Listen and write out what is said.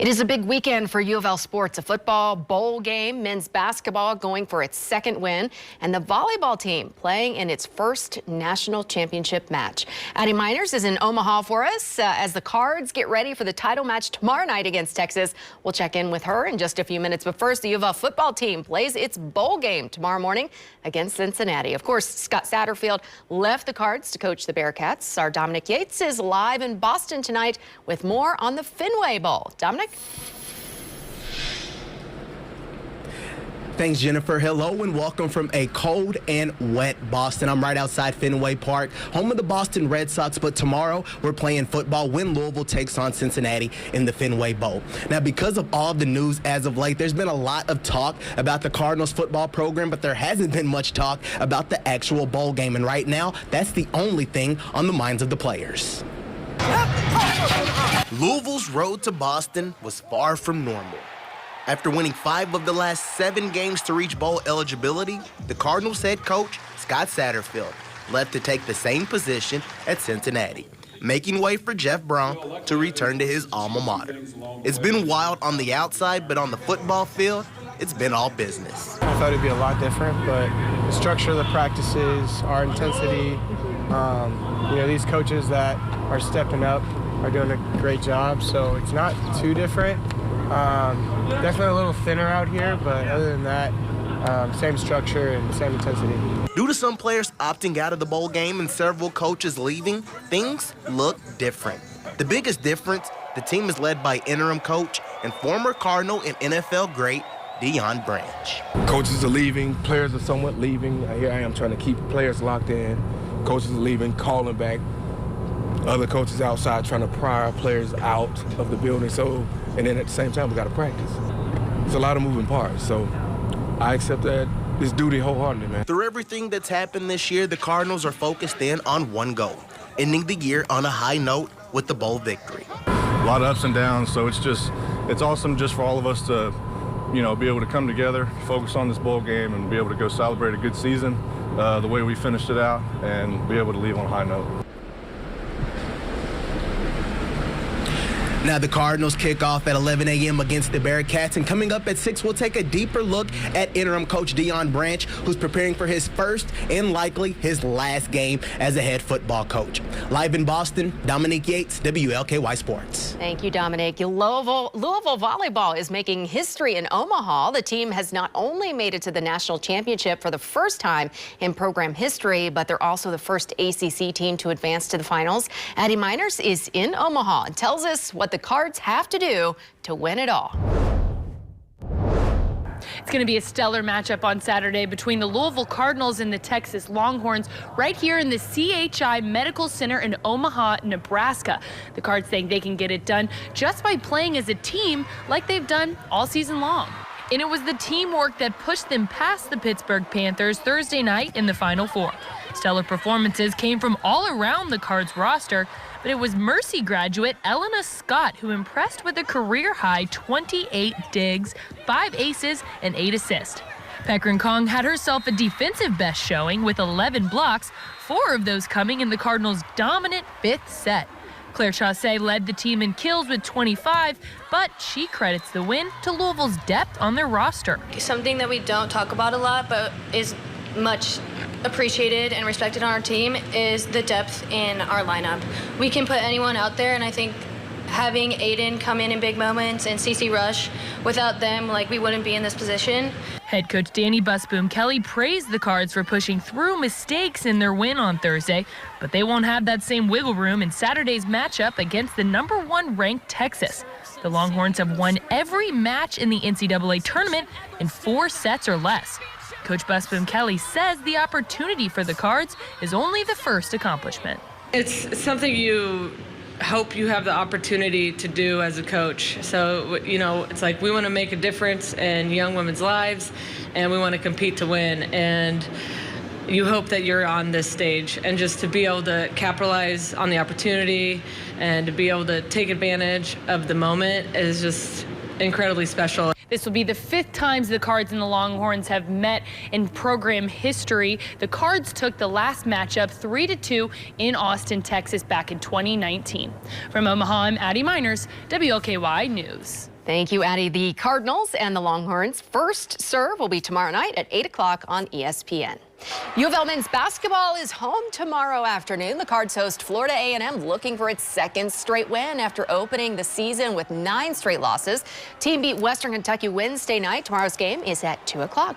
It is a big weekend for U of L sports. A football bowl game, men's basketball going for its second win, and the volleyball team playing in its first national championship match. Addie Miners is in Omaha for us as the Cards get ready for the title match tomorrow night against Texas. We'll check in with her in just a few minutes, but first, the U of L football team plays its bowl game tomorrow morning against Cincinnati. Of course, Scott Satterfield left the Cards to coach the Bearcats. Our Dominic Yates is live in Boston tonight with more on the Fenway Bowl. Dominic? Thanks, Jennifer. Hello and welcome from a cold and wet Boston. I'm right outside Fenway Park, home of the Boston Red Sox, but tomorrow we're playing football when Louisville takes on Cincinnati in the Fenway Bowl. Now, because of all the news as of late, there's been a lot of talk about the Cardinals football program, but there hasn't been much talk about the actual bowl game, and right now, that's the only thing on the minds of the players. Louisville's road to Boston was far from normal. After winning 5 of the last 7 games to reach bowl eligibility, the Cardinals head coach, Scott Satterfield, left to take the same position at Cincinnati, making way for Jeff Brohm to return to his alma mater. It's been wild on the outside, but on the football field, it's been all business. I thought it'd be a lot different, but the structure of the practices, our intensity, these coaches that are stepping up are doing a great job, so it's not too different. Definitely a little thinner out here, but other than that, same structure and same intensity. Due to some players opting out of the bowl game and several coaches leaving, things look different. The biggest difference, the team is led by interim coach and former Cardinal and NFL great Deion Branch. Coaches are leaving, players are somewhat leaving. Here I am trying to keep players locked in. Coaches are leaving, calling back. Other coaches outside trying to pry our players out of the building. And then at the same time, we got to practice. It's a lot of moving parts, so I accept this duty wholeheartedly, man. Through everything that's happened this year, the Cardinals are focused in on one goal, ending the year on a high note with the bowl victory. A lot of ups and downs, so it's awesome just for all of us to, be able to come together, focus on this bowl game, and be able to go celebrate a good season the way we finished it out, and be able to leave on a high note. Now the Cardinals kick off at 11 a.m. against the Bearcats, and coming up at 6, we'll take a deeper look at interim coach Deion Branch, who's preparing for his first and likely his last game as a head football coach. Live in Boston, Dominic Yates, WLKY Sports. Thank you, Dominic. Louisville volleyball is making history in Omaha. The team has not only made it to the national championship for the first time in program history, but they're also the first ACC team to advance to the finals. Addie Miners is in Omaha and tells us what the Cards have to do to win it all. It's going to be a stellar matchup on Saturday between the Louisville Cardinals and the Texas Longhorns right here in the CHI Medical Center in Omaha, Nebraska. The Cards think they can get it done just by playing as a team like they've done all season long. And it was the teamwork that pushed them past the Pittsburgh Panthers Thursday night in the Final Four. Stellar performances came from all around the Cards roster, but it was Mercy graduate Elena Scott who impressed with a career-high 28 digs, 5 aces, and 8 assists. Pekrin Kong had herself a defensive best showing with 11 blocks, 4 of those coming in the Cardinals' dominant 5th set. Claire Chaussee led the team in kills with 25, but she credits the win to Louisville's depth on their roster. Something that we don't talk about a lot, but is much appreciated and respected on our team is the depth in our lineup. We can put anyone out there, and I think having Aiden come in big moments and CeCe Rush, without them, we wouldn't be in this position. Head coach Danny Busboom Kelly praised the Cards for pushing through mistakes in their win on Thursday, but they won't have that same wiggle room in Saturday's matchup against the #1 ranked Texas. The Longhorns have won every match in the NCAA tournament in 4 sets or less. Coach Busboom Kelly says the opportunity for the Cards is only the first accomplishment. It's something you hope you have the opportunity to do as a coach. So, it's like we want to make a difference in young women's lives, and we want to compete to win. And you hope that you're on this stage, and just to be able to capitalize on the opportunity and to be able to take advantage of the moment is just incredibly special. This will be the 5th time the Cards and the Longhorns have met in program history. The Cards took the last matchup 3-2 in Austin, Texas back in 2019. From Omaha, I'm Addie Miners, WLKY News. Thank you, Addie. The Cardinals and the Longhorns' first serve will be tomorrow night at 8 o'clock on ESPN. U of L men's basketball is home tomorrow afternoon. The Cards host Florida A&M, looking for its second straight win after opening the season with 9 straight losses. Team beat Western Kentucky Wednesday night. Tomorrow's game is at 2 o'clock.